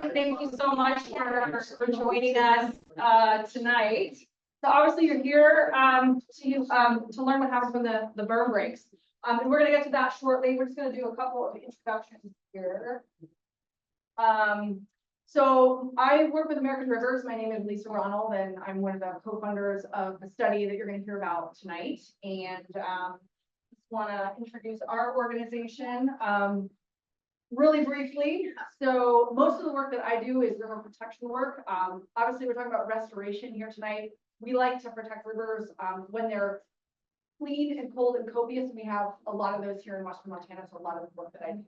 Thank you so much for joining us tonight. So obviously you're here to learn what happens when the berm breaks. And we're going to get to that shortly. We're just going to do a couple of introductions here. So I work with American Rivers. My name is Lisa Ronald, and I'm one of the co-funders of the study that you're going to hear about tonight. And just want to introduce our organization really briefly. So most of the work that I do is river protection work. Obviously, we're talking about restoration here tonight. We like to protect rivers when they're clean and cold and copious. We have a lot of those here in Western Montana. So a lot of the work that I do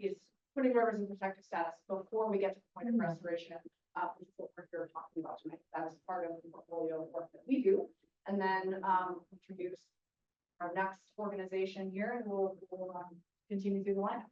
is putting rivers in protective status before we get to the point of restoration, which is what we're here talking about tonight. That is part of the portfolio of work that we do. And then introduce our next organization here, and we'll continue through the lineup.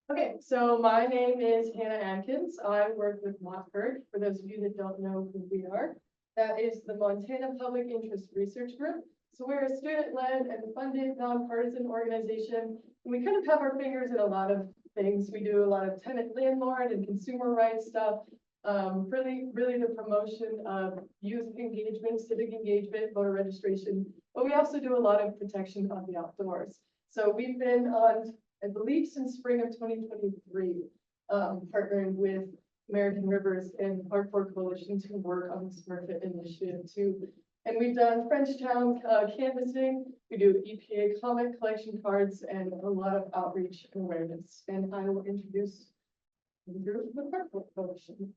Okay, so my name is Hannah Atkins. I work with MontPIRG. For those of you that don't know who we are, that is the Montana Public Interest Research Group. So we're a student-led and funded nonpartisan organization. And we kind of have our fingers in a lot of things. We do a lot of tenant landlord and consumer rights stuff. Really the promotion of youth engagement, civic engagement, voter registration. But we also do a lot of protection of the outdoors. So we've been on, I believe, since spring of 2023, partnering with American Rivers and Hardcore Coalition to work on the Smurfit initiative too. And we've done Frenchtown canvassing, we do EPA comment collection cards, and a lot of outreach and awareness. And I will introduce the group of the Hardcore Coalition.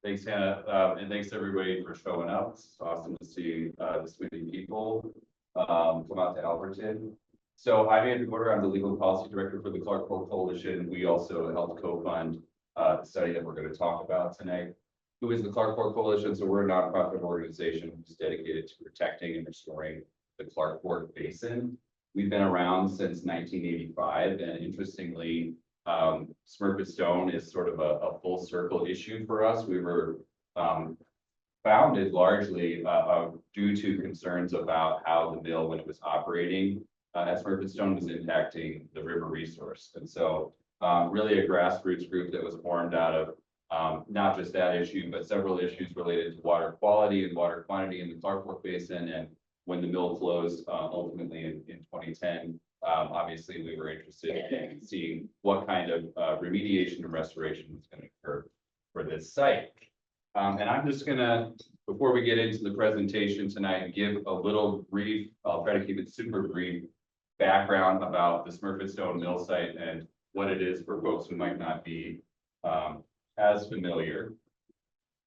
Thanks, Hannah, and thanks everybody for showing up. It's awesome to see this many people come out to Alberton. So I'm Andrew Porter. I'm the legal policy director for the Clark Coalition. We also helped co-fund the study that we're going to talk about tonight. Who is the Clark Coalition? So we're a nonprofit organization who's dedicated to protecting and restoring the Clark Fork Basin. We've been around since 1985, and interestingly, Smurfit-Stone is sort of a full circle issue for us. We were founded largely due to concerns about how the mill, when it was operating at Smurfit-Stone, was impacting the river resource. And so really a grassroots group that was formed out of not just that issue, but several issues related to water quality and water quantity in the Clark Fork Basin. And when the mill closed ultimately in 2010, obviously we were interested in seeing what kind of remediation and restoration was going to occur for this site. And I'm just gonna, before we get into the presentation tonight, give a little brief, I'll try to keep it super brief, background about the Smurfit-Stone mill site and what it is for folks who might not be as familiar.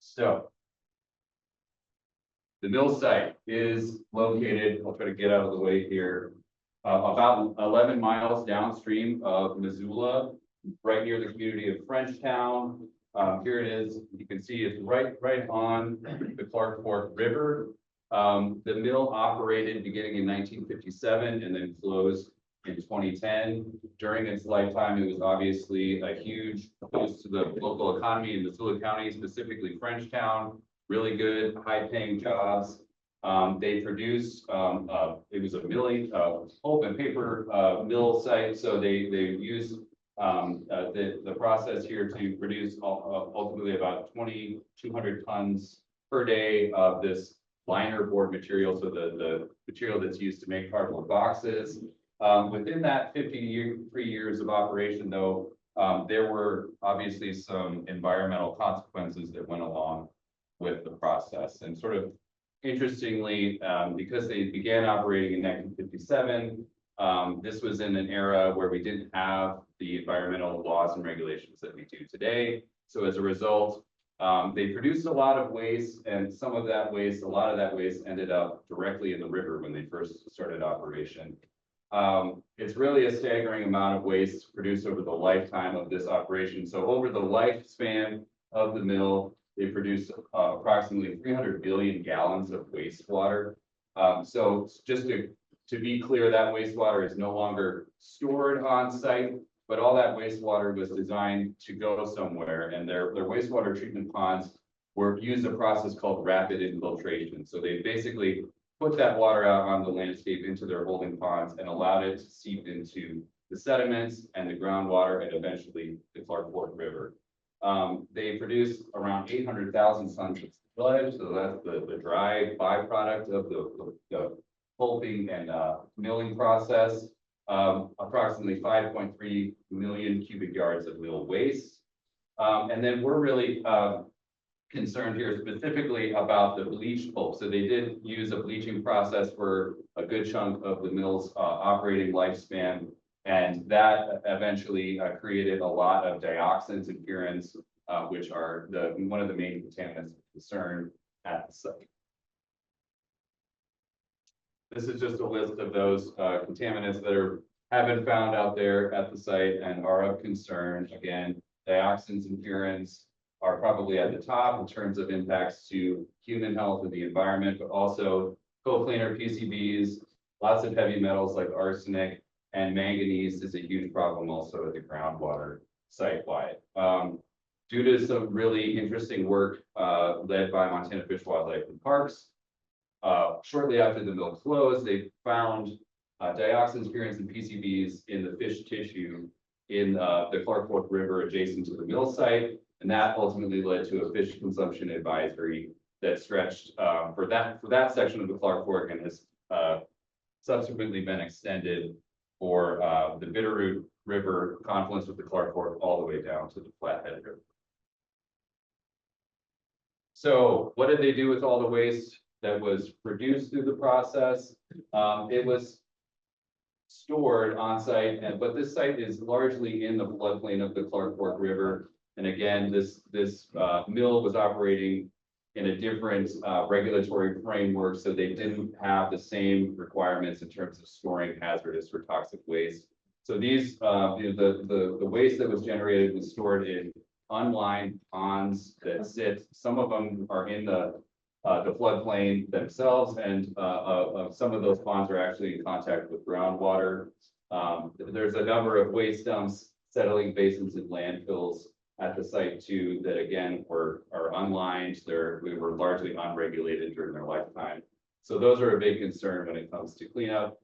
So the mill site is located, I'll try to get out of the way here, about 11 miles downstream of Missoula, right near the community of Frenchtown. Here it is. You can see it's right on the Clark Fork River. The mill operated beginning in 1957 and then closed in 2010. During its lifetime, it was obviously a huge boost to the local economy in Missoula County, specifically Frenchtown. Really good, high-paying jobs. They produced, it was a milling, pulp and paper mill site, so they used the process here to produce ultimately about 2,200 tons per day of this liner board material, so the material that's used to make cardboard boxes. Within that 53 years of operation, though, there were obviously some environmental consequences that went along with the process. And sort of interestingly, because they began operating in 1957, this was in an era where we didn't have the environmental laws and regulations that we do today. So as a result, they produced a lot of waste, and a lot of that waste ended up directly in the river when they first started operation. It's really a staggering amount of waste produced over the lifetime of this operation. So over the lifespan of the mill, they produced approximately 300 billion gallons of wastewater. So just to be clear, that wastewater is no longer stored on site, but all that wastewater was designed to go somewhere, and their wastewater treatment ponds were used a process called rapid infiltration. So they basically put that water out on the landscape into their holding ponds and allowed it to seep into the sediments and the groundwater and eventually the Clark Fork River. They produce around 800,000 tons of sludge, so that's the dry byproduct of the pulping and milling process. Approximately 5.3 million cubic yards of mill waste. And then we're really concerned here specifically about the bleached pulp. So they did use a bleaching process for a good chunk of the mill's operating lifespan. And that eventually created a lot of dioxins and furans, which are one of the main contaminants of concern at the site. This is just a list of those contaminants that have been found out there at the site and are of concern. Again, dioxins and furans are probably at the top in terms of impacts to human health and the environment, but also co-planar PCBs, lots of heavy metals like arsenic, and manganese is a huge problem also at the groundwater site-wide. Due to some really interesting work led by Montana Fish, Wildlife, and Parks, shortly after the mill closed, they found dioxins, furans, and PCBs in the fish tissue in the Clark Fork River adjacent to the mill site. And that ultimately led to a fish consumption advisory that stretched for that section of the Clark Fork and has subsequently been extended for the Bitterroot River confluence with the Clark Fork all the way down to the Flathead River. So what did they do with all the waste that was produced through the process? It was stored on site, but this site is largely in the floodplain of the Clark Fork River. And again, this mill was operating in a different regulatory framework, so they didn't have the same requirements in terms of storing hazardous or toxic waste. So these, the waste that was generated was stored in unlined ponds that sit. Some of them are in the floodplain themselves, and some of those ponds are actually in contact with groundwater. There's a number of waste dumps, settling basins, and landfills at the site too that again are unlined. We were largely unregulated during their lifetime. So those are a big concern when it comes to cleanup.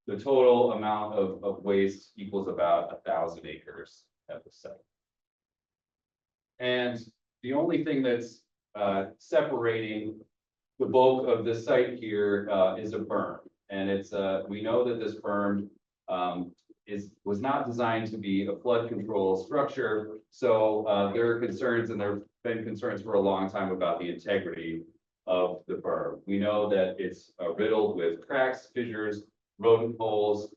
The total amount of waste equals about 1,000 acres at the site. And the only thing that's separating the bulk of the site here is a berm. And it's we know that this berm was not designed to be a flood control structure. So there are concerns, and there have been concerns for a long time about the integrity of the berm. We know that it's riddled with cracks, fissures, rodent holes.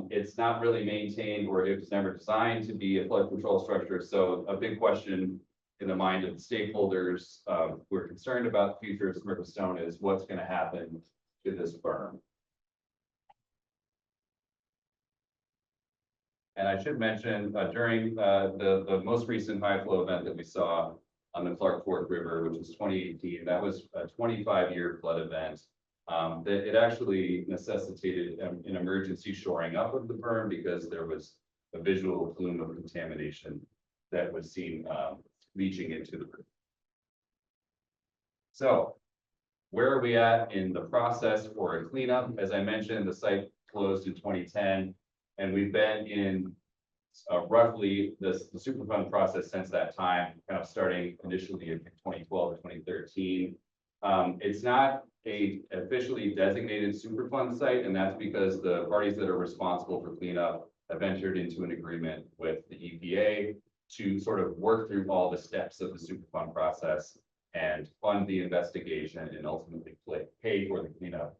It's not really maintained, or it was never designed to be a flood control structure. So a big question in the mind of the stakeholders who are concerned about the future of Smurfit-Stone is what's going to happen to this berm. And I should mention during the most recent high flow event that we saw on the Clark Fork River, which was 2018, that was a 25-year flood event. That it actually necessitated an emergency shoring up of the berm because there was a visual plume of contamination that was seen leaching into the river. So where are we at in the process for a cleanup? As I mentioned, the site closed in 2010, and we've been in roughly the Superfund process since that time, kind of starting initially in 2012 or 2013. It's not a officially designated Superfund site, and that's because the parties that are responsible for cleanup have entered into an agreement with the EPA to sort of work through all the steps of the Superfund process and fund the investigation and ultimately pay for the cleanup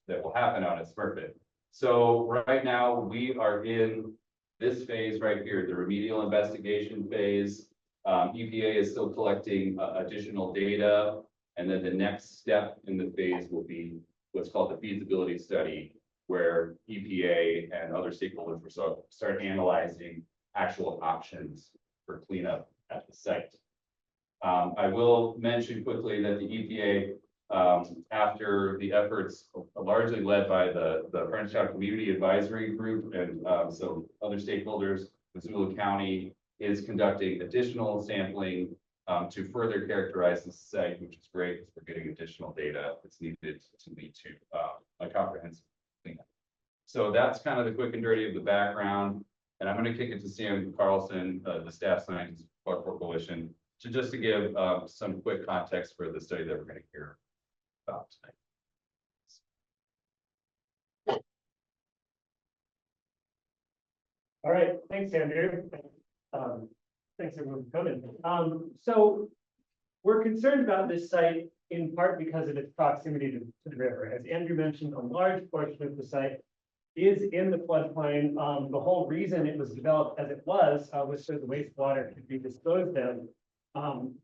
that will happen out at Smurfit. So right now we are in this phase right here, the remedial investigation phase. EPA is still collecting additional data. And then the next step in the phase will be what's called the feasibility study, where EPA and other stakeholders will start analyzing actual options for cleanup at the site. I will mention quickly that the EPA after the efforts largely led by the Frenchtown Community Advisory Group and, some other stakeholders, Missoula County is conducting additional sampling to further characterize the site, which is great because we're getting additional data that's needed to lead to a comprehensive cleanup. So that's kind of the quick and dirty of the background. And I'm going to kick it to Sam Carlson, the staff scientist for Clark Coalition, to give some quick context for the study that we're going to hear about tonight. All right, thanks, Andrew. Thanks everyone for coming. So we're concerned about this site in part because of its proximity to the river. As Andrew mentioned, a large portion of the site is in the floodplain. The whole reason it was developed as it was so the wastewater could be disposed of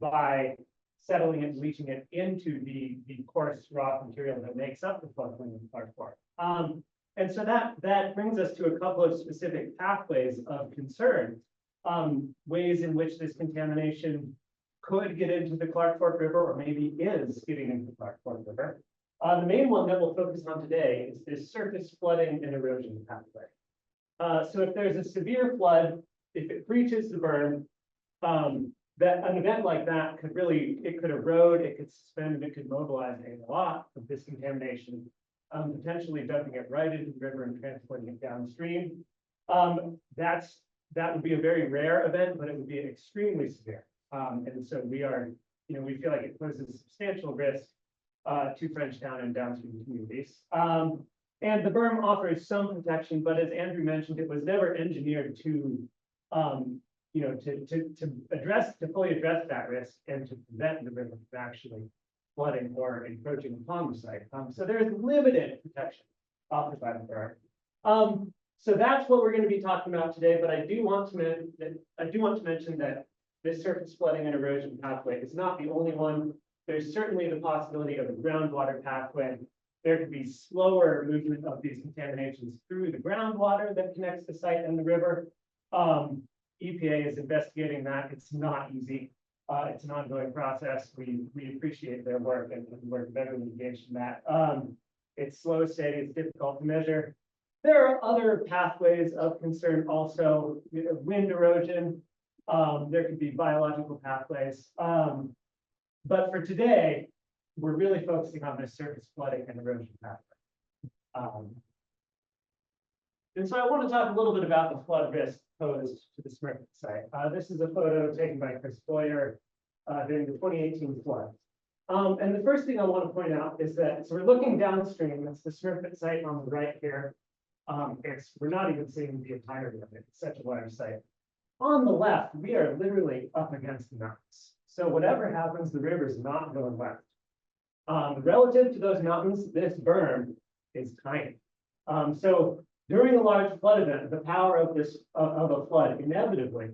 by settling it, leaching it into the coarse rock material that makes up the floodplain of Clark Fork. And so that brings us to a couple of specific pathways of concern, ways in which this contamination could get into the Clark Fork River, or maybe is getting into the Clark Fork River. The main one that we'll focus on today is this surface flooding and erosion pathway. So if there's a severe flood, if it breaches the berm, that an event like that could it could erode, it could suspend, and it could mobilize a lot of this contamination, potentially dumping it right into the river and transporting it downstream. That would be a very rare event, but it would be extremely severe. And so we feel like it poses a substantial risk to Frenchtown and downstream communities. And the berm offers some protection, but as Andrew mentioned, it was never engineered to fully address that risk and to prevent the river from actually flooding or encroaching upon the site. So there is limited protection offered by the berm. So that's what we're going to be talking about today. But I do want to mention that this surface flooding and erosion pathway is not the only one. There's certainly the possibility of a groundwater pathway. There could be slower movement of these contaminations through the groundwater that connects the site and the river. EPA is investigating that. It's not easy. It's an ongoing process. We appreciate their work and we're very engaged in that. It's slow, steady, it's difficult to measure. There are other pathways of concern also, wind erosion. There could be biological pathways. But for today, we're really focusing on this surface flooding and erosion pathway. And so I want to talk a little bit about the flood risk posed to the Smurfit site. This is a photo taken by Chris Boyer during the 2018 flood. And the first thing I want to point out is that, so we're looking downstream, that's the Smurfit site on the right here. We're not even seeing the entirety of it, it's such a large site. On the left, we are literally up against the mountains. So whatever happens, the river is not going left. Relative to those mountains, this berm is tiny. So during a large flood event, the power of a flood inevitably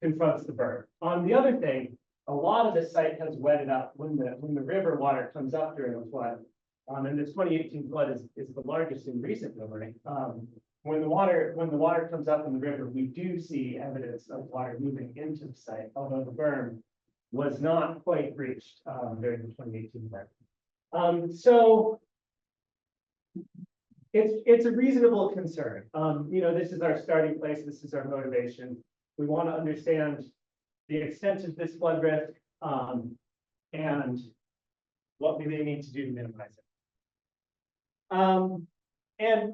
confronts the berm. The other thing, a lot of this site has wetted up when the river water comes up during a flood. And the 2018 flood is the largest in recent memory. When the water comes up in the river, we do see evidence of water moving into the site, although the berm was not quite breached during the 2018 flood. So it's a reasonable concern. This is our starting place. This is our motivation. We want to understand the extent of this flood risk and what we may need to do to minimize it. And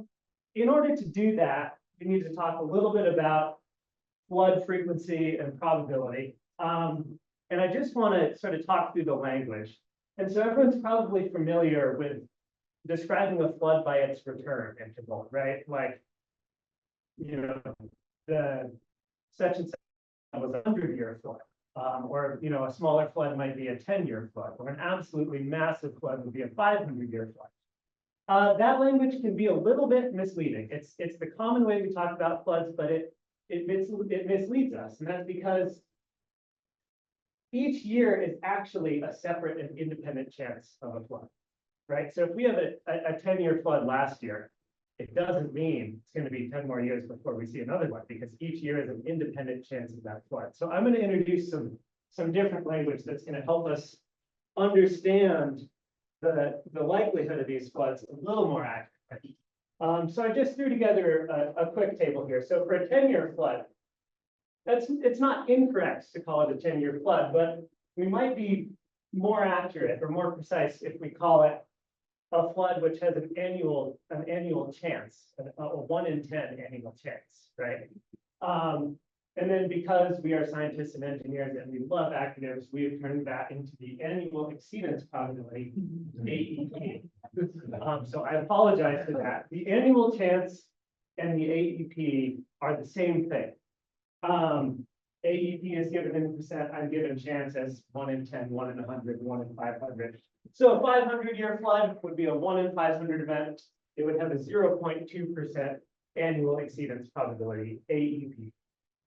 in order to do that, we need to talk a little bit about flood frequency and probability. And I just want to sort of talk through the language. And so everyone's probably familiar with describing a flood by its return interval, right? Like, the such and such was a 100-year flood. Or a smaller flood might be a 10-year flood, or an absolutely massive flood would be a 500-year flood. That language can be a little bit misleading. It's the common way we talk about floods, but it misleads us, and that's because each year is actually a separate and independent chance of a flood, right? So if we have a 10-year flood last year, it doesn't mean it's going to be 10 more years before we see another one, because each year is an independent chance of that flood. So I'm going to introduce some different language that's going to help us understand the likelihood of these floods a little more accurate. So I just threw together a quick table here. So for a 10-year flood, it's not incorrect to call it a 10-year flood, but we might be more accurate or more precise if we call it a flood which has an annual chance, a 1 in 10 annual chance, right? And then because we are scientists and engineers and we love acronyms, we have turned that into the annual exceedance probability, AEP. So I apologize for that. The annual chance and the AEP are the same thing. AEP is given in percent, I'm given chance as 1 in 10, 1 in 100, 1 in 500. So a 500-year flood would be a 1 in 500 event. It would have a 0.2% annual exceedance probability, AEP.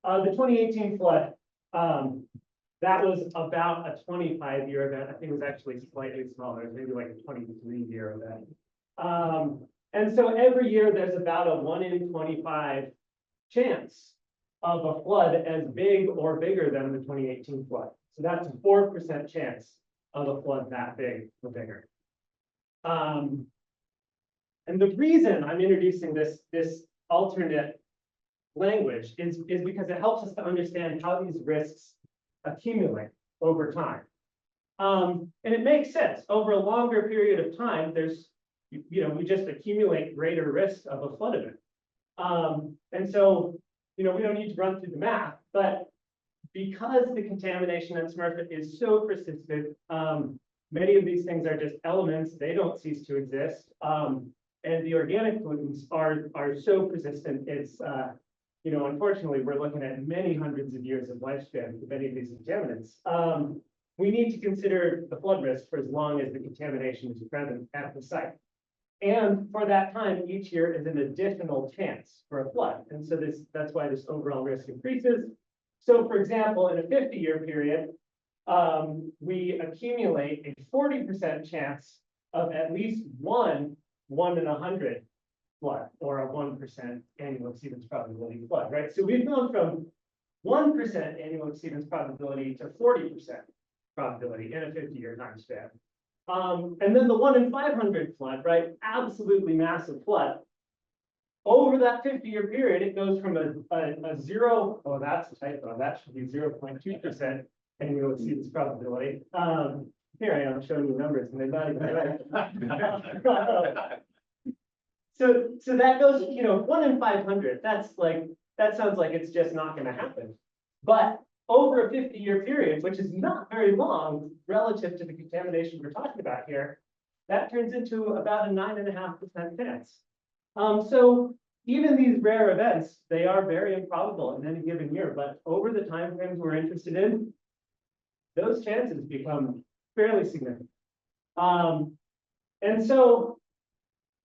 The 2018 flood, that was about a 25-year event. I think it was actually slightly smaller, maybe like a 23-year event. And so every year there's about a 1 in 25 chance of a flood as big or bigger than the 2018 flood. So that's a 4% chance of a flood that big or bigger. And the reason I'm introducing this alternate language is because it helps us to understand how these risks accumulate over time. And it makes sense. Over a longer period of time, we just accumulate greater risk of a flood event. And so, we don't need to run through the math, but because the contamination at Smurfit is so persistent, many of these things are just elements, they don't cease to exist. And the organic pollutants are so persistent, it's unfortunately, we're looking at many hundreds of years of lifespan for many of these contaminants. We need to consider the flood risk for as long as the contamination is present at the site. And for that time, each year is an additional chance for a flood. And so that's why this overall risk increases. So for example, in a 50-year period, we accumulate a 40% chance of at least one in 100 flood, or a 1% annual exceedance probability flood, right? So we've gone from 1% annual exceedance probability to 40% probability in a 50-year time span. And then the 1 in 500 flood, right? Absolutely massive flood. Over that 50-year period, it goes from a zero, oh, that's a typo, that should be 0.2% annual exceedance probability. Here I am showing you numbers and they're not even right. So that goes, 1 in 500, that sounds like it's just not going to happen. But over a 50-year period, which is not very long relative to the contamination we're talking about here, that turns into about a 9.5% chance. So even these rare events, they are very improbable in any given year, but over the time frames we're interested in, those chances become fairly significant. And so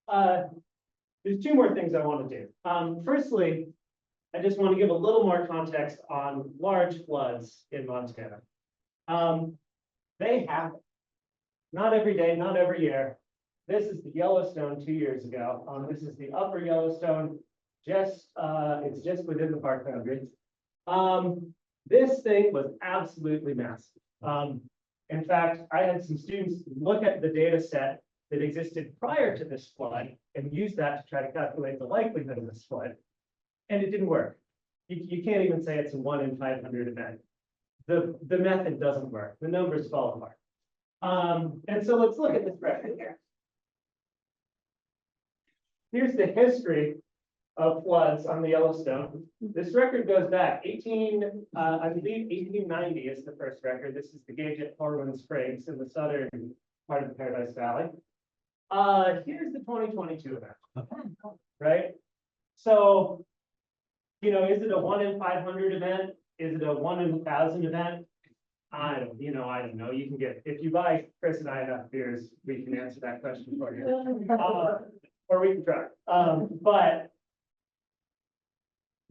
there's two more things I want to do. Firstly, I just want to give a little more context on large floods in Montana. They happen. Not every day, not every year. This is the Yellowstone 2 years ago. This is the upper Yellowstone. It's just within the park boundaries. This thing was absolutely massive. In fact, I had some students look at the data set that existed prior to this flood and use that to try to calculate the likelihood of this flood. And it didn't work. You can't even say it's a 1 in 500 event. The method doesn't work. The numbers fall apart. And so let's look at this record here. Here's the history of floods on the Yellowstone. This record goes back I believe 1890 is the first record. This is the gauge at Horwin Springs in the southern part of the Paradise Valley. Here's the 2022 event, right? So, is it a 1 in 500 event? Is it a 1 in 1,000 event? I don't know. You can if you buy Chris and I enough beers, we can answer that question for you. Or we can try. But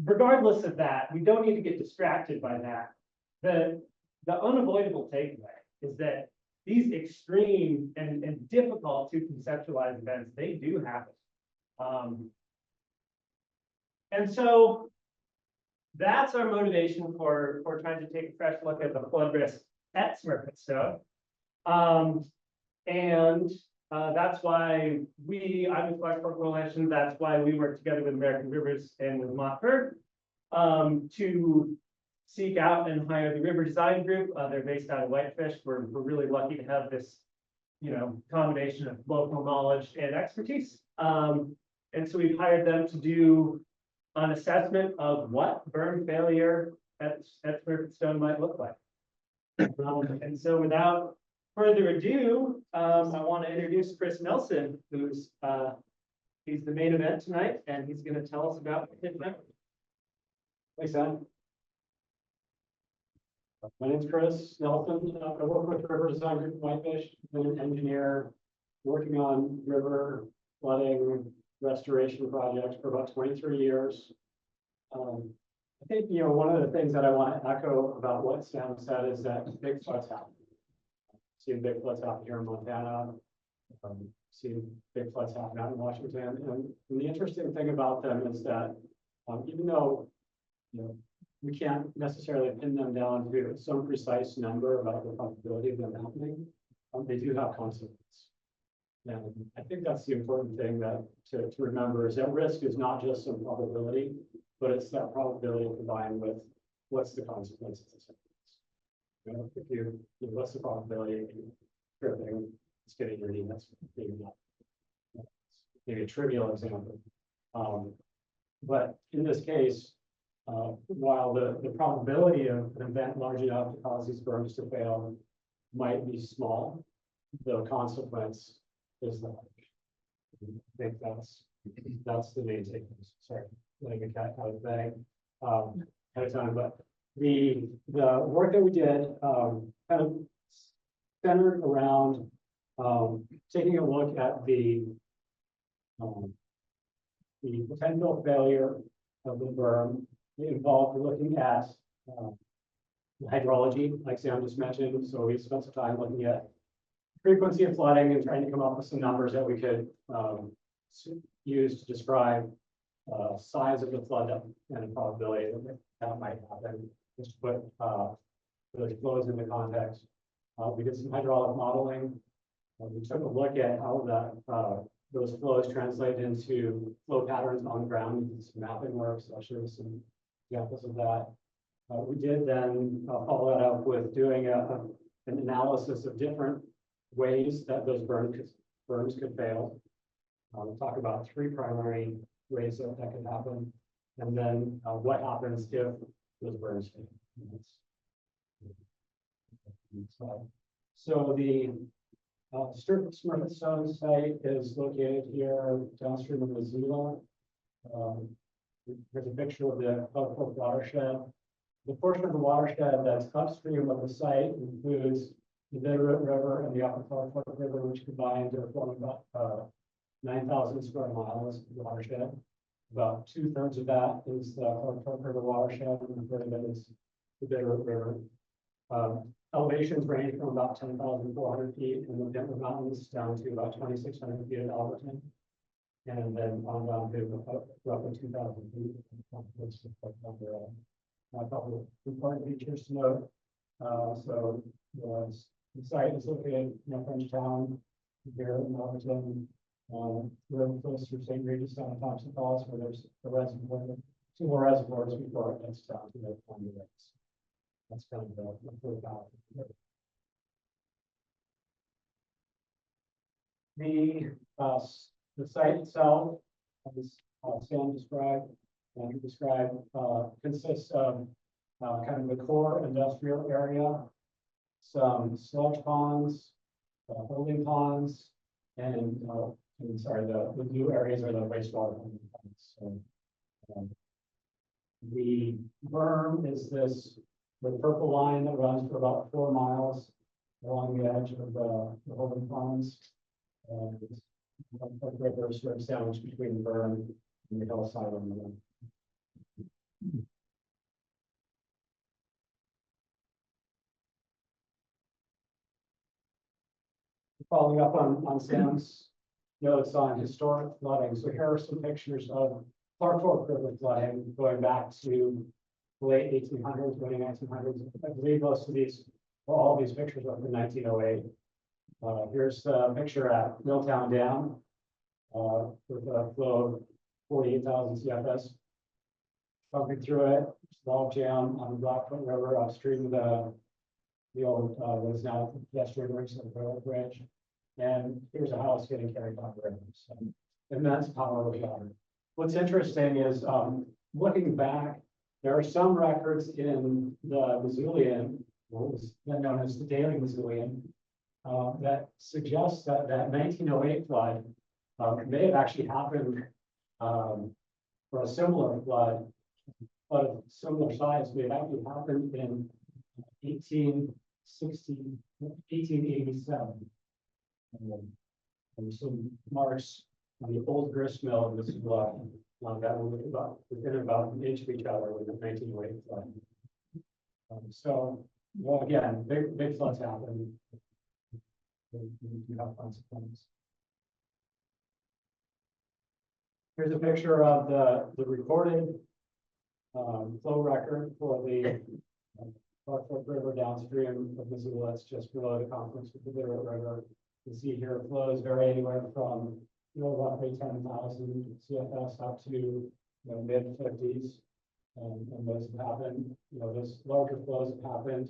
regardless of that, we don't need to get distracted by that. The unavoidable takeaway is that these extreme and difficult to conceptualize events, they do happen. And so that's our motivation for trying to take a fresh look at the flood risk at Smurfit-Stone. And that's why I'm with Clark Coalition, that's why we work together with American Rivers and with MontPIRG to seek out and hire the River Design Group. They're based out of Whitefish. We're really lucky to have this, combination of local knowledge and expertise. And so we've hired them to do an assessment of what berm failure at Smurfit-Stone might look like. And so without further ado, I want to introduce Chris Nelson, who's he's the main event tonight, and he's going to tell us about his effort. Thanks, Sam. My name's Chris Nelson. I work with River Design Group Whitefish. I'm an engineer working on river flooding restoration projects for about 23 years. I think, one of the things that I want to echo about what Sam said is that big floods happen. Seen big floods happen here in Montana. Seen big floods happen out in Washington. And the interesting thing about them is that even though we can't necessarily pin them down to some precise number about the probability of them happening, they do have consequences. And I think that's the important thing that to remember is that risk is not just some probability, but it's that probability combined with what's the consequences of something. If you what's the probability of you tripping, it's getting your knee, that's maybe a trivial example. But in this case, while the probability of an event large enough to cause these berms to fail might be small, the consequence is large. I think that's the main takeaway. Sorry, letting a cat out of the bag at a time. But the work that we did kind of centered around taking a look at the potential failure of the berm. It involved looking at hydrology, like Sam just mentioned. So we spent some time looking at frequency of flooding and trying to come up with some numbers that we could use to describe size of the flood and the probability that might happen. Just to put those flows into context. We did some hydraulic modeling. We took a look at how those flows translate into flow patterns on the ground. We did some mapping work, so I'll show you some examples of that. We did then follow that up with doing an analysis of different ways that those berms could fail. We'll talk about three primary ways that could happen, and then what happens if those berms fail. So the Smurfit-Stone site is located here downstream of Missoula. Here's a picture of the Clark watershed. The portion of the watershed that's upstream of the site includes the Railroad River and the Upper Clark River, which combined to form about 9,000 square miles of watershed. About 2/3 of that is the Clark River watershed, and a third of it is the Railroad River. Elevations range from about 10,400 feet in the Denver Mountains down to about 2,600 feet at Alberton. And then on down to roughly 2,000 feet. A couple of important features to note. So the site is located in Frenchtown here in Alberton. We're close to St. Regis down in Thompson Falls, where there's a reservoir, two more reservoirs before it gets down to the Columbia Lakes. That's kind of the about. The site itself, as Sam described, and he described, consists of kind of the core industrial area, some sludge ponds, holding ponds, and sorry, the blue areas are the wastewater ponds. So, the berm is this the purple line that runs for about 4 miles along the edge of the holding ponds. The river is sort of sandwiched between the berm and the hillside on the left. Following up on Sam's notes on historic flooding. So here are some pictures of Clark River flooding going back to the late 1800s, early 1900s. I believe most of these, well, all these pictures are from 1908. Here's a picture at Milltown Dam, with a flow of 48,000 CFS pumping through it, log jam on the Blackfoot River upstream of the old, what is now pedestrian bridge, the railroad bridge. And here's a house getting carried down the river. So immense power of water. What's interesting is, looking back, there are some records in the Missoulian, what was then known as the Daily Missoulian, that suggests that that 1908 flood may have actually happened for a similar flood, but of similar size may have actually happened in 1887. And some marks on the old grist mill of this block that were within about an inch of each other with the 1908 flood. So, well, again, big floods happen. They do have consequences. Here's a picture of the recorded flow record for the Blackfoot River downstream of Missoula. That's just below the confluence with the Railroad River. You can see here flows vary anywhere from roughly 10,000 CFS up to mid-50s. And those have happened, those larger flows have happened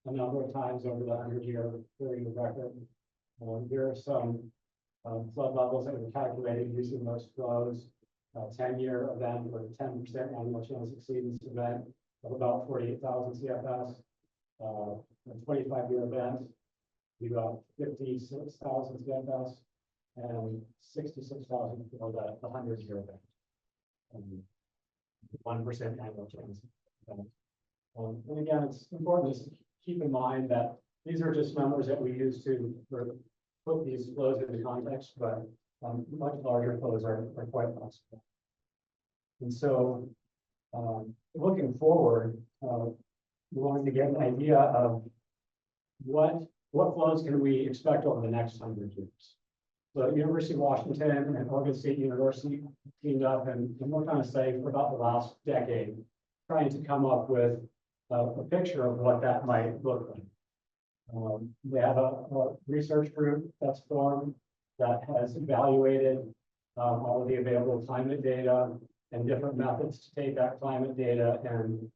a number of times over the 100-year period of record. Here are some flood levels that were calculated using those flows. 10-year event or 10% annual chance exceedance event of about 48,000 CFS. A 25-year event, we got 56,000 CFS and 66,000 for the 100-year event. 1% annual chance event. And again, it's important to keep in mind that these are just numbers that we use to put these flows into context, but much larger flows are quite possible. And so, looking forward, we wanted to get an idea of what flows can we expect over the next 100 years. So, University of Washington and Oregon State University teamed up and worked on a study for about the last decade, trying to come up with a picture of what that might look like. They have a research group that's formed that has evaluated all of the available climate data and different methods to take that climate data and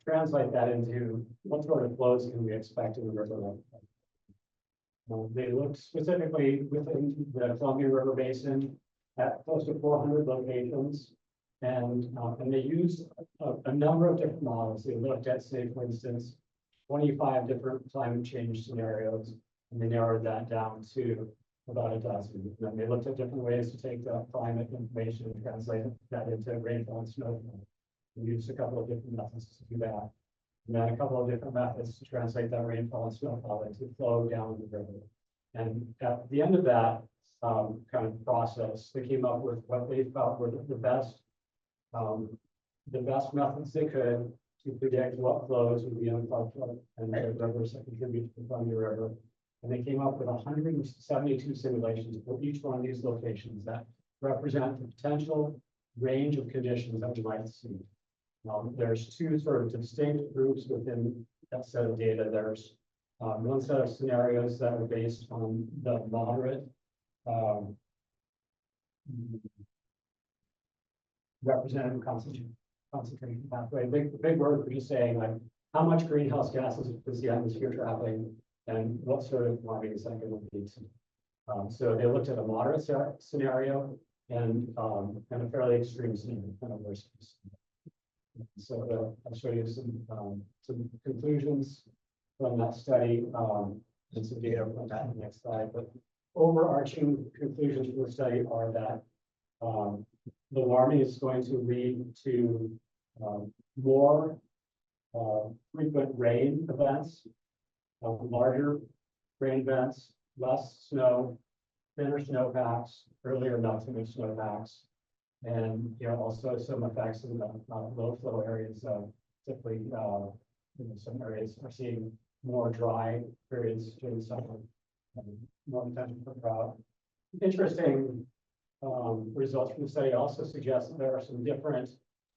translate that into what sort of flows can we expect in the river. They looked specifically within the Columbia River Basin at close to 400 locations, and they used a number of different models. They looked at, say, for instance, 25 different climate change scenarios, and they narrowed that down to about a dozen. And then they looked at different ways to take the climate information and translate that into rainfall and snowfall. We used a couple of different methods to do that. And then a couple of different methods to translate that rainfall and snowfall into flow down the river. And at the end of that kind of process, they came up with what they felt were the best methods they could to predict what flows would be in the flood and the rivers that contribute to the Columbia River. And they came up with 172 simulations for each one of these locations that represent the potential range of conditions that we might see. There's two sort of distinct groups within that set of data. There's one set of scenarios that are based on the moderate representative concentration pathway. Big word for just saying like how much greenhouse gases is the atmosphere trapping and what sort of warming is that going to lead to. So they looked at a moderate scenario and a fairly extreme scenario, kind of worst case. So I'll show you some conclusions from that study and some data from that in the next slide. But overarching conclusions from the study are that the warming is going to lead to more frequent rain events, larger rain events, less snow, thinner snowpacks, earlier melting of snowpacks, and also some effects in the low flow areas. Typically, some areas are seeing more dry periods during the summer, more potential for drought. Interesting results from the study also suggest that there are some different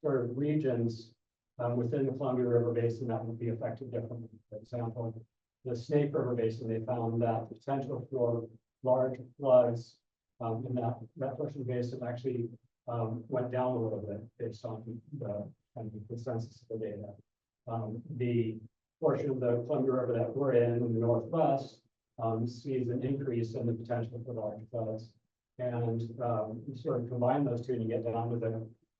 sort of regions within the Columbia River Basin that would be affected differently. For example, the Snake River Basin, they found that the potential for large floods in that portion of the basin actually went down a little bit based on the kind of consensus of the data. The portion of the Columbia River that we're in the northwest sees an increase in the potential for large floods. And you sort of combine those two and you get down to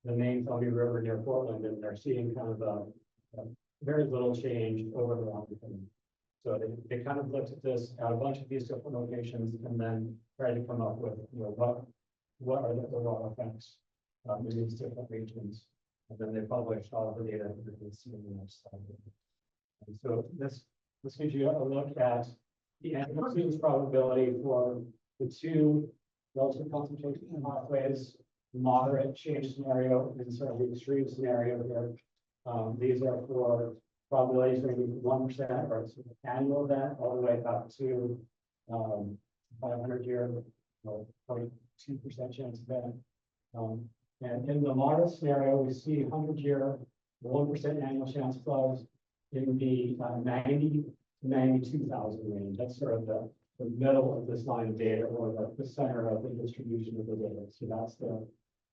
the main Columbia River near Portland, and they're seeing kind of a very little change over the long term. So they kind of looked at this at a bunch of these different locations and then tried to come up with, what are the overall effects in these different regions. And then they published all of the data that you can see in the next slide. And so this gives you a look at the antecedent probability for the two relative concentration pathways, moderate change scenario, and sort of the extreme scenario here. These are for probabilities ranging from 1% or it's an annual event all the way up to 500-year or 0.2% chance event. And in the moderate scenario, we see 100-year, 1% annual chance floods in the 90 to 92,000 range. That's sort of the middle of this line of data, or the center of the distribution of the data. So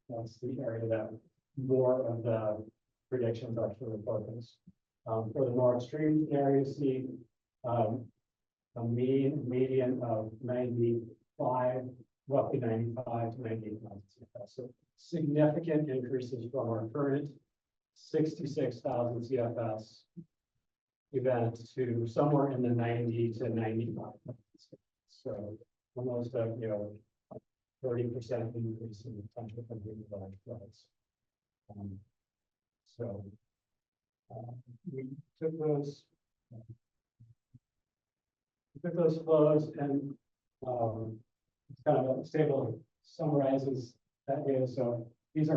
that's the area that more of the predictions are sort of focused. For the more extreme area, you see a median of 95, roughly 95 to 98,000 CFS. So significant increases from our current 66,000 CFS event to somewhere in the 90 to 95. So almost a 30% increase in the potential for large floods. We took those flows and kind of a table summarizes that data. So these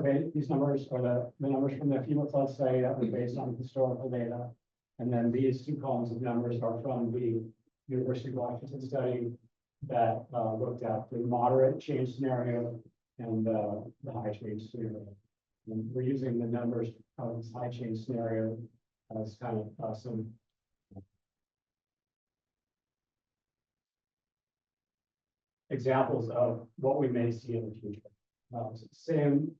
numbers are the numbers from the FEMA flood study that was based on historical data. And then these two columns of numbers are from the University of Washington study that looked at the moderate change scenario and the high change scenario. And we're using the numbers of this high change scenario as kind of some examples of what we may see in the future. Same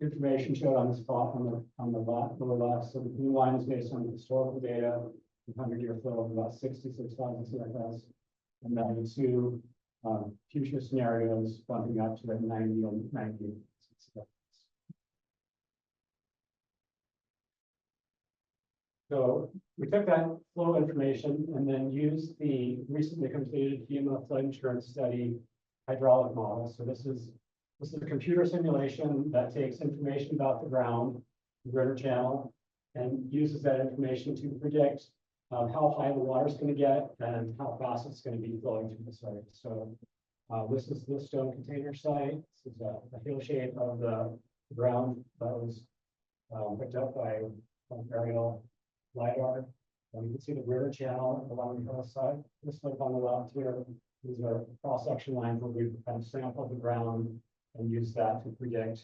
information showed on this plot on the lower left. So the blue line is based on the historical data, the 100-year flow of about 66,000 CFS, and then the two future scenarios bumping up to the 90 and 90. So we took that flow information and then used the recently completed FEMA flood insurance study hydraulic model. So this is a computer simulation that takes information about the ground, the river channel, and uses that information to predict how high the water is going to get and how fast it's going to be flowing through the site. So this is the stone container site. This is a hill shape of the ground that was picked up by aerial LiDAR. And you can see the river channel along the hillside. This one on the left here, these are cross-section lines where we kind of sample the ground and use that to predict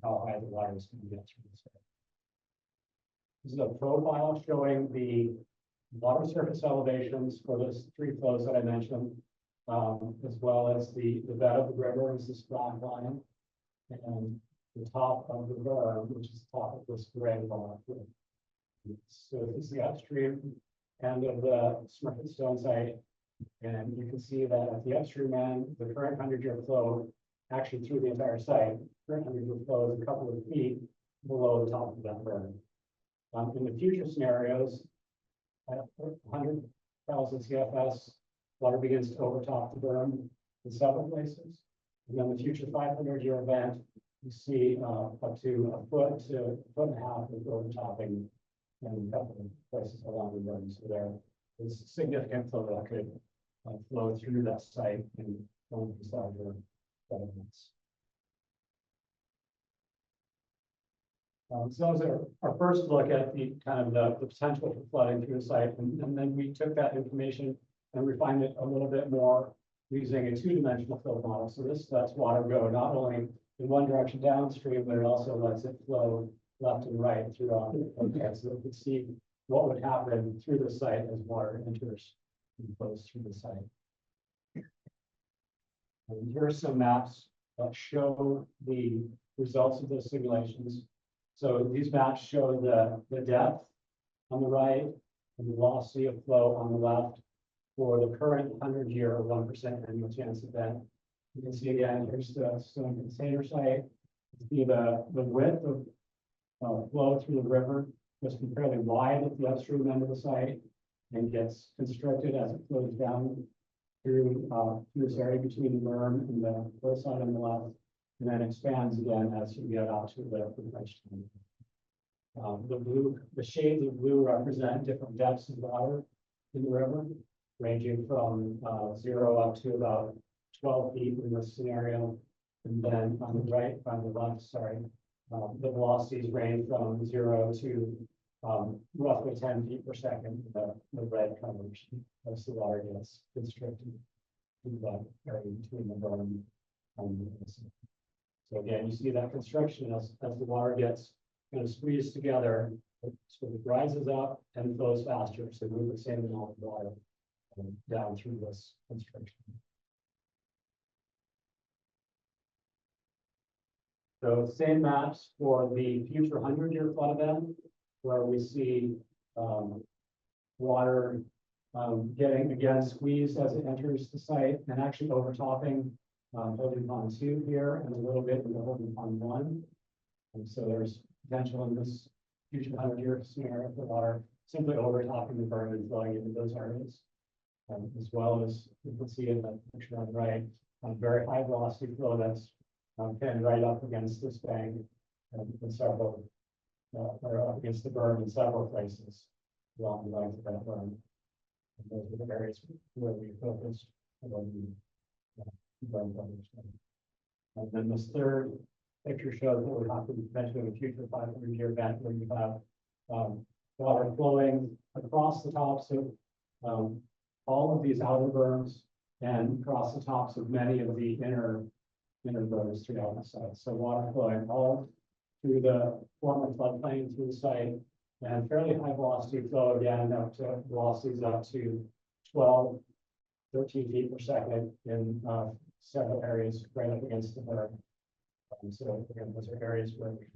how high the water is going to get through the site. This is a profile showing the water surface elevations for those three flows that I mentioned, as well as the bed of the river is this black line, and the top of the berm, which is the top of this gray line. So this is the upstream end of the Smurfit-Stone site, and you can see that at the upstream end, the current 100-year flow, actually through the entire site, current 100-year flow is a couple of feet below the top of that berm. In the future scenarios, at 100,000 CFS, water begins to overtop the berm in several places. And then the future 500-year event, you see up to a foot to a foot and a half of overtopping in a couple of places along the berm. So there is significant flow that could flow through that site and go into larger sediments. So that was our first look at the kind of the potential for flooding through the site, and then we took that information and refined it a little bit more using a two-dimensional flow model. So this lets water go not only in one direction downstream, but it also lets it flow left and right throughout. Okay, so we could see what would happen through the site as water enters and flows through the site. And here are some maps that show the results of those simulations. So these maps show the depth on the right and the velocity of flow on the left for the current 100-year or 1% annual chance event. You can see again, here's the stone container site. See the width of flow through the river must be fairly wide at the upstream end of the site and gets constricted as it flows down through this area between the berm and the hillside on the left, and then expands again as you get out to the French town. The shades of blue represent different depths of water in the river, ranging from 0 up to about 12 feet in this scenario. And then on the right, on the left, sorry, the velocities range from 0 to roughly 10 feet per second. The red covers as the water gets constricted to that area between the berm and the sea. So again, you see that constriction as the water gets kind of squeezed together, it sort of rises up and flows faster. So move the same amount of water down through this constriction. So same maps for the future 100-year flood event, where we see water getting again squeezed as it enters the site and actually overtopping holding pond 2 here and a little bit in the holding pond 1. And so there's potential in this future 100-year scenario for water simply overtopping the berm and flowing into those areas. As well as you can see in the picture on the right, very high velocity flow that's pinned right up against this bank in several, or up against the berm in several places along the length of that berm. And those are the areas where we focused on the berm coverage. And then this third picture shows what would happen potentially in a future 500-year event where you have water flowing across the tops of all of these outer berms and across the tops of many of the inner berms throughout the site. So water flowing all through the former floodplain through the site and fairly high velocity flow again up to velocities up to 12, 13 feet per second in several areas right up against the berm. So again, those are areas where we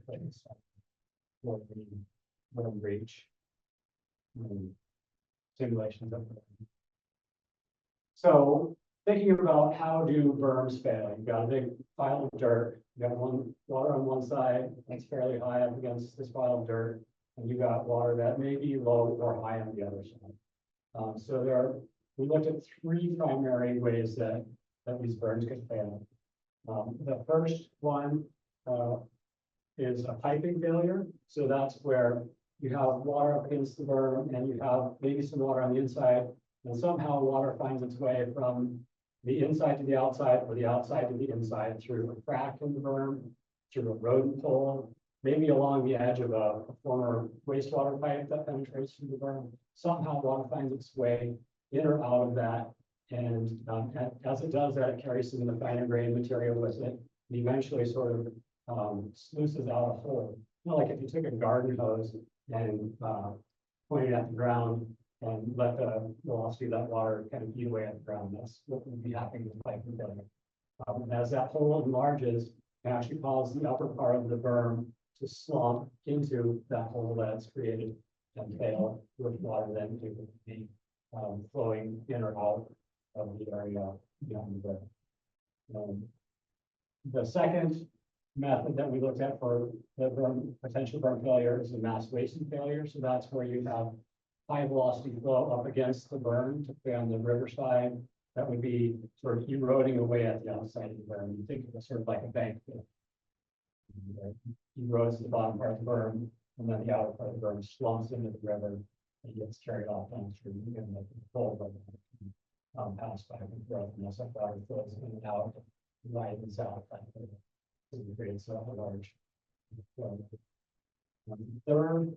for the berm breach simulations of berm. So thinking about how do berms fail, you've got a big pile of dirt, you got water on one side that's fairly high up against this pile of dirt, and you got water that may be low or high on the other side. So we looked at 3 primary ways that these berms could fail. The first one is a piping failure. So that's where you have water up against the berm and you have maybe some water on the inside, and somehow water finds its way from the inside to the outside or the outside to the inside through a crack in the berm, through a rodent hole, maybe along the edge of a former wastewater pipe that penetrates through the berm. Somehow water finds its way in or out of that. And as it does that, it carries some of the finer grained material with it. And eventually sort of sluices out a hole. You know, like if you took a garden hose and pointed at the ground and let the velocity of that water kind of eat away at the ground. That's what would be happening with pipe failure. And as that hole enlarges, it actually causes the upper part of the berm to slump into that hole that's created and fail, with water then to be flowing in or out of the area beyond the berm. The second method that we looked at for the potential berm failure is a mass wasting failure. So that's where you have high velocity flow up against the berm, typically on the riverside, that would be sort of eroding away at the outside of the berm. You think of it sort of like a bank that erodes the bottom part of the berm, and then the outer part of the berm slumps into the river and gets carried off downstream, and the full berm pass back and forth, and as that water flows in and out, right and south, so it creates a large flow. Third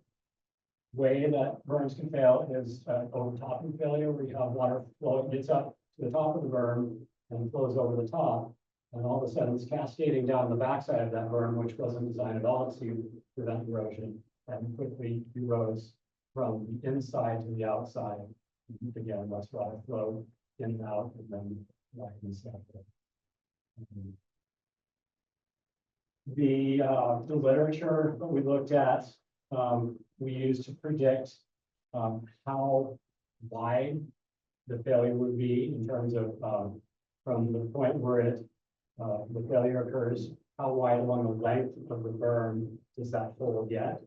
way that berms can fail is overtopping failure, where you have water flow, gets up to the top of the berm and flows over the top, and all of a sudden it's cascading down the backside of that berm, which wasn't designed at all to prevent erosion, and quickly erodes from the inside to the outside Again, less water flow in and out, and then like and stuff. The literature that we looked at, we used to predict how wide the failure would be in terms of from the point where the failure occurs, how wide along the length of the berm does that hole get?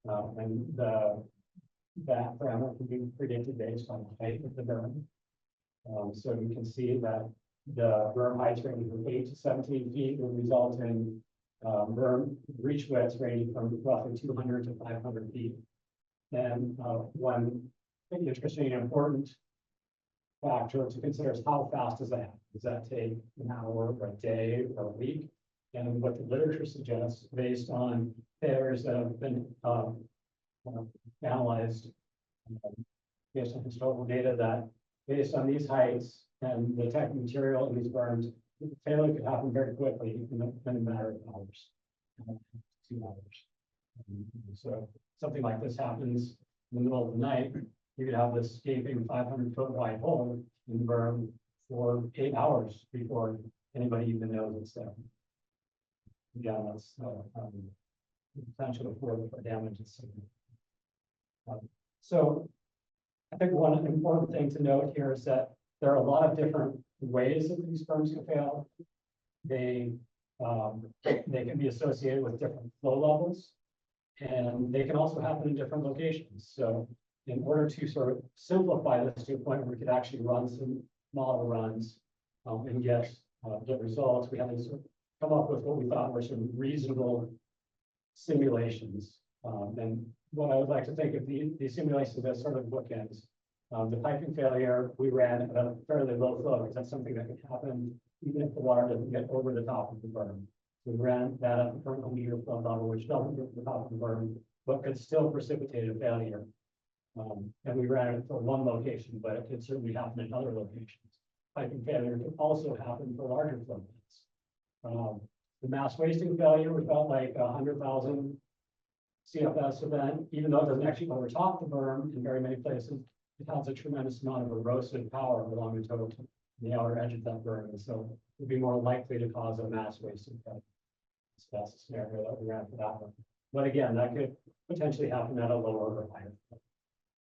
And that parameter can be predicted based on the height of the berm. So you can see that the berm heights ranging from 8 to 17 feet will result in berm reach widths ranging from roughly 200 to 500 feet. And one interesting and important factor to consider is how fast does that happen? Does that take an hour or a day or a week? And what the literature suggests, based on failures that have been analyzed, based on historical data, that based on these heights and the type of material in these berms, the failure could happen very quickly in a matter of hours, 2 hours. So something like this happens in the middle of the night, you could have this gaping 500-foot wide hole in the berm for 8 hours before anybody even knows it's there. Yeah, that's potential for damage. So I think one important thing to note here is that there are a lot of different ways that these berms can fail. They can be associated with different flow levels, and they can also happen in different locations. So in order to sort of simplify this to a point where we could actually run some model runs and get results, we had to sort of come up with what we thought were some reasonable simulations. And what I would like to think of the simulations as sort of bookends. The piping failure, we ran at a fairly low flow because that's something that can happen even if the water doesn't get over the top of the berm. We ran that at the current meter flow level, which doesn't get to the top of the berm, but could still precipitate a failure. And we ran it for one location, but it could certainly happen in other locations. Piping failure can also happen for larger flow nets. The mass wasting failure, we felt like 100,000 CFS event, even though it doesn't actually overtop the berm in very many places, it has a tremendous amount of erosive power along the total, the outer edge of that berm, and so it would be more likely to cause a mass wasting failure. That's the scenario that we ran for that one. But again, that could potentially happen at a lower or higher flow.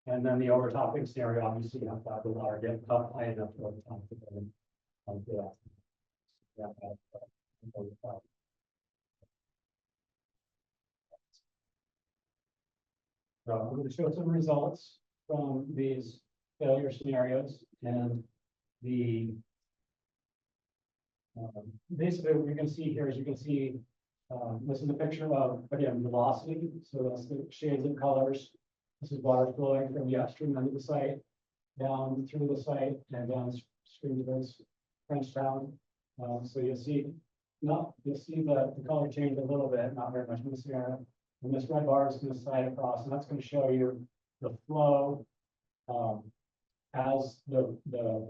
And then the overtopping scenario, obviously, you have to have the water get up high enough to overtop the berm. So I'm going to show some results from these failure scenarios, and the basically what you can see here is you can see this is a picture of, again, velocity. So that's the shades of colors. This is water flowing from the upstream end of the site down through the site and downstream to this French town. So you'll see the color change a little bit, not very much in this area. And this red bar is going to slide across, and that's going to show you the flow as the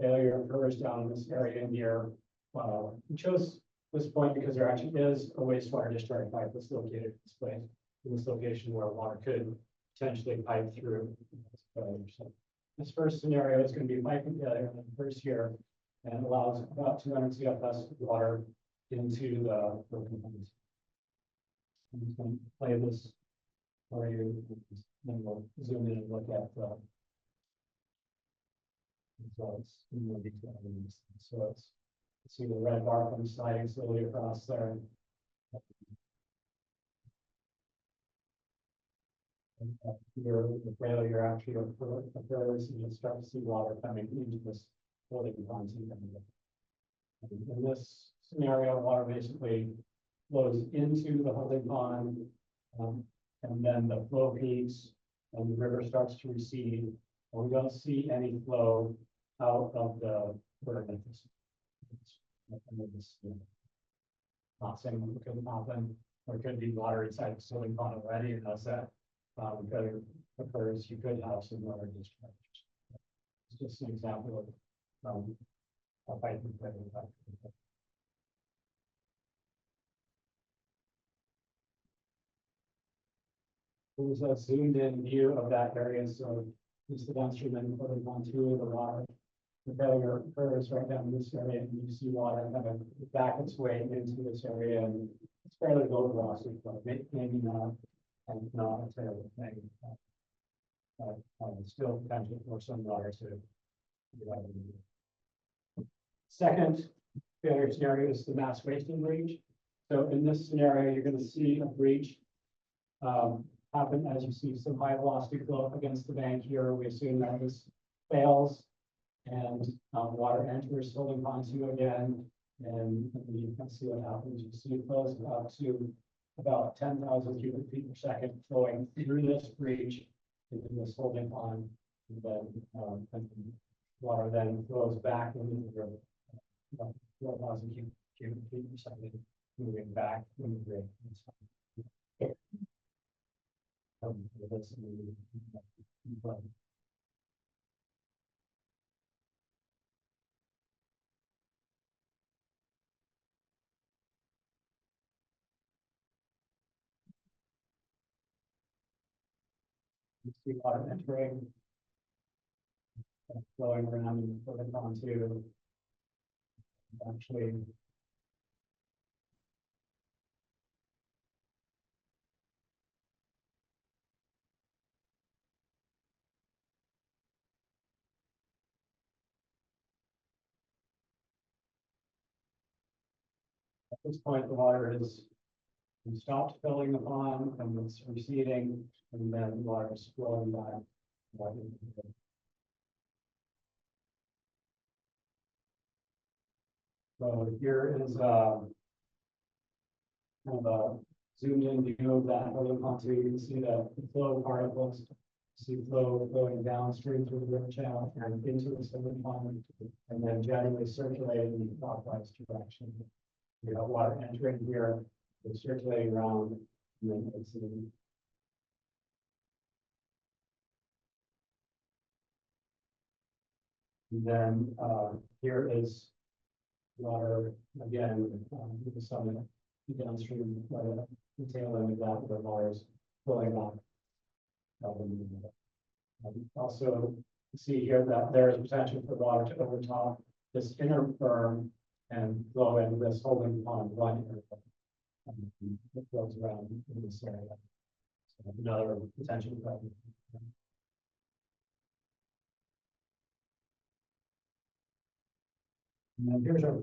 failure occurs down in this area near. We chose this point because there actually is a wastewater discharge pipe that's located in this place, in this location where water could potentially pipe through. So this first scenario is going to be piping failure first here, and allows about 200 CFS water into the components. I'm just going to play this for you, then we'll zoom in and look at the results in more detail. So let's see the red bar comes sliding slowly across there. Here, the failure actually occurs, and you'll start to see water coming into this holding pond. In this scenario, water basically flows into the holding pond, and then the flow peaks, and the river starts to recede, and we don't see any flow out of the berm. Not saying it couldn't happen, or it could be water inside the holding pond already, and as that failure occurs, you could have some water discharge. It's just an example of a piping failure. Here's a zoomed in view of that area. So is the downstream and putting onto the water. The failure occurs right down in this area, and you see water kind of back its way into this area, and it's fairly low velocity, but maybe not, and not a terrible thing. Still potential for some water to. Second failure scenario is the mass wasting breach. So in this scenario, you're going to see a breach happen as you see some high velocity flow up against the bank here. We assume that this fails and water enters holding onto again. And you can see what happens. You see it flows up to about 10,000 cubic feet per second flowing through this breach into this holding pond. And then water then flows back into the river. 4,000 cubic feet per second moving back in the grid. You see water entering, flowing around and flowing onto actually. At this point, the water is stopped filling the pond and it's receding, and then water is flowing back. So here is kind of a zoomed in view of that holding onto. You can see the flow particles. See flow flowing downstream through the river channel and into the holding pond, and then generally circulating in the clockwise direction. You have water entering here, it's circulating around, and then it's in. And then here is water again, with the summit downstream, the tail end of that, the water is flowing on. Also, you see here that there is potential for water to overtop this inner berm and flow into this holding pond one area. It flows around in this area. So another potential problem. And then here's our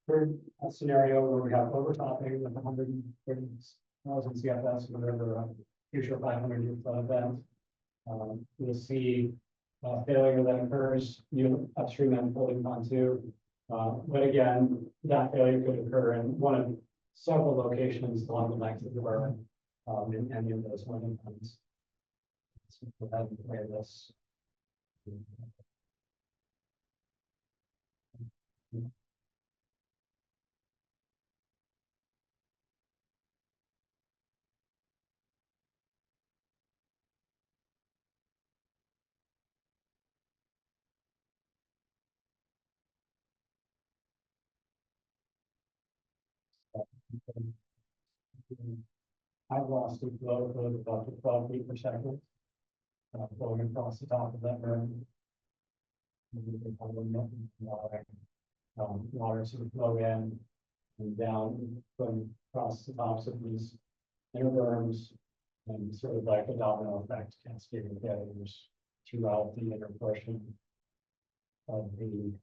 third scenario where we have overtopping with 130,000 CFS in the river, future 500-year flood event. You'll see failure that occurs upstream and holding pond two. But again, that failure could occur in one of several locations along the length of the berm in any of those holding ponds. So go ahead and play this. I've lost a flow of about 12 feet per second, flowing across the top of that berm. Water sort of flow in and down from across the tops of these inner berms, and sort of like a domino effect, cascading failures throughout the inner portion of these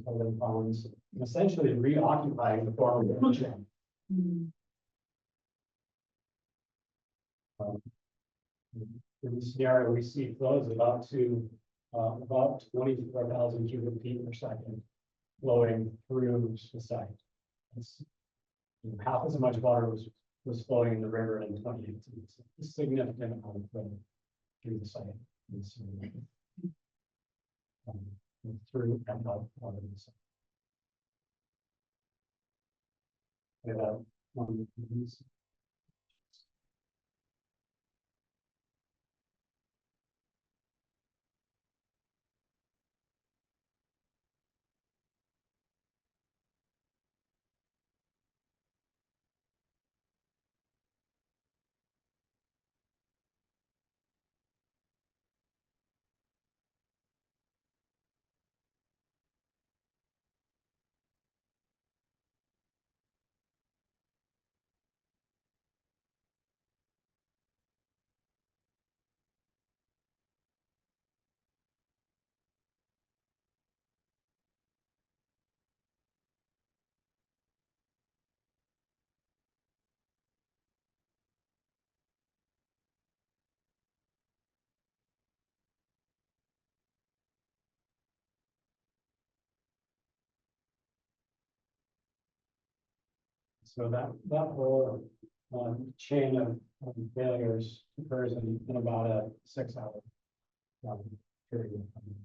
holding ponds, and essentially reoccupying the former river channel. In this scenario, we see flows about 24,000 cubic feet per second flowing through the site. It's, half as much water was flowing in the river in 2018. It's a significant amount of flow through the site. Through and out of the site. One of these. So that whole chain of failures occurs in about a 6 hour period of time.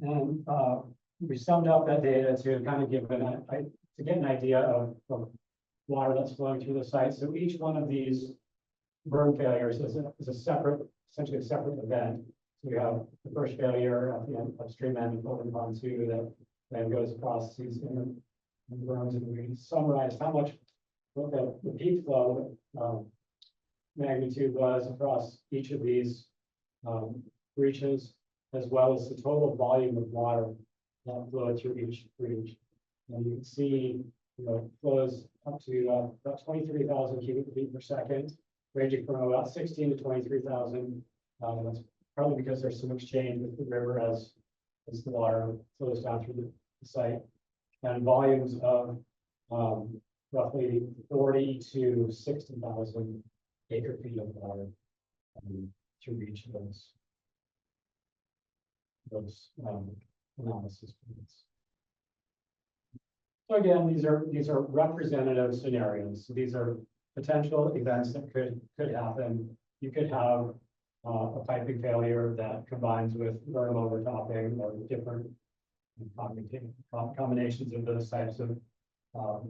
And we summed up that data to kind of give to get an idea of water that's flowing through the site. So each one of these burn failures is a separate, essentially a separate event. So we have the first failure at the end upstream end of Alberton Pond 2 that then goes across these berms, and we summarized how much what the peak flow magnitude was across each of these breaches, as well as the total volume of water that flowed through each breach. And you can see, flows up to about 23,000 cubic feet per second, ranging from about 16 to 23,000. That's probably because there's some exchange with the river as the water flows down through the site, and volumes of roughly 40 to 60,000 acre feet of water through each of those analysis points. So again, these are representative scenarios. So these are potential events that could happen. You could have a piping failure that combines with berm overtopping or different combinations of those types of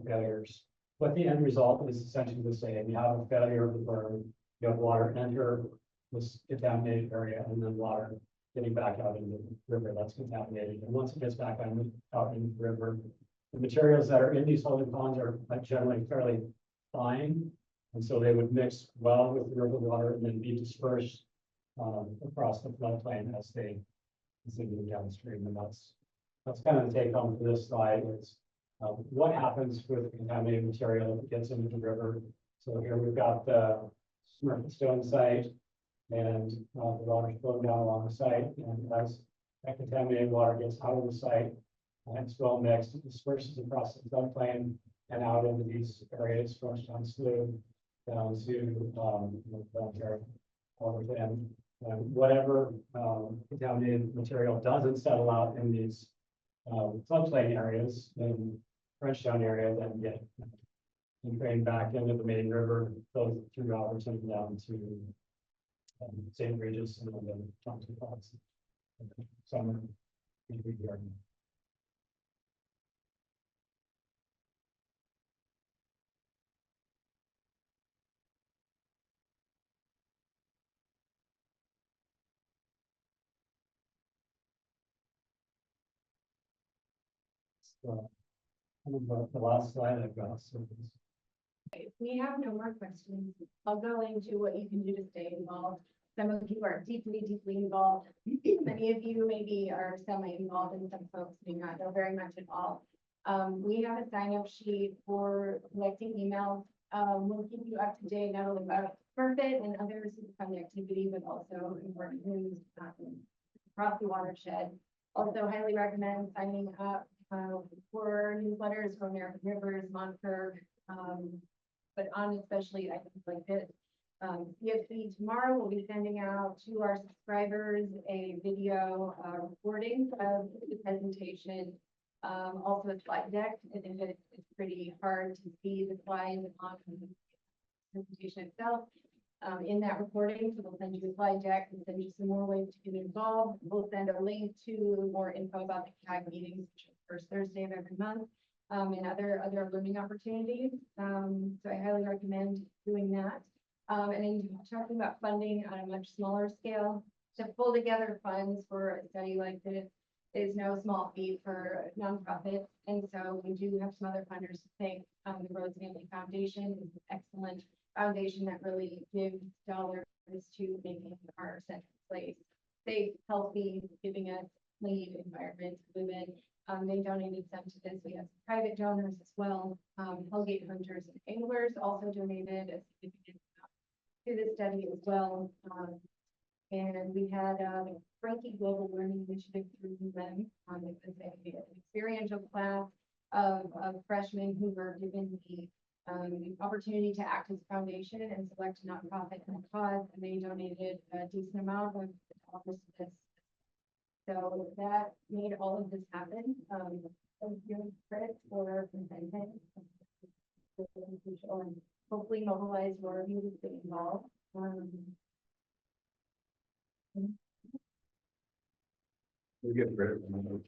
failures. But the end result is essentially the same. You have a failure of the berm, you have water enter this contaminated area, and then water getting back out into the river that's contaminated. And once it gets back out into the river, the materials that are in these holding ponds are generally fairly fine. And so they would mix well with the river water and then be dispersed across the floodplain as they move downstream. And that's kind of the take home for this slide is what happens with the contaminated material that gets into the river. So here we've got the Smurfit-Stone site, and the water's flowing down along the site, and as that contaminated water gets out of the site, it's well mixed, it disperses across the floodplain and out into these areas, flushed down slough, down to Alberton, and whatever contaminated material doesn't settle out in these floodplain areas in Frenchtown area, then get drained back into the main river, goes through Alberton down to St. Regis and then Thompson Falls. Summer. So, the last slide I've got. So If we have no more questions, I'll go into what you can do to stay involved. Some of you are deeply, deeply involved. Many of you maybe are semi-involved, and some folks may not know very much at all. We have a sign-up sheet for collecting emails. We'll keep you up to date, not only about Smurfit and other fun activity, but also important news across the watershed. Also highly recommend signing up for newsletters from American Rivers, MontPIRG, but on especially items like this. CFC tomorrow will be sending out to our subscribers a video recording of the presentation, also a slide deck. I think that it's pretty hard to see the slides on the presentation itself. In that recording, so we'll send you a slide deck and send you some more ways to get involved. We'll send a link to more info about the CAG meetings, which are the first Thursday of every month, and other learning opportunities. So I highly recommend doing that. And then talking about funding on a much smaller scale, to pull together funds for a study like this is no small feat for nonprofits. And so we do have some other funders to thank. The Rhodes Family Foundation is an excellent foundation that really gives dollars to making our central place safe, healthy, giving us clean environment to live in. They donated some to this. We have some private donors as well. Hellgate hunters and anglers also donated a significant amount to this study as well. And we had Frankie Global Learning Initiative through them. It was an experiential class of freshmen who were given the opportunity to act as foundation and select a nonprofit cause, and they donated a decent amount of dollars to this. So that made all of this happen. I'm giving credit for consenting. And hopefully mobilize more of you to get involved. We get rid of them.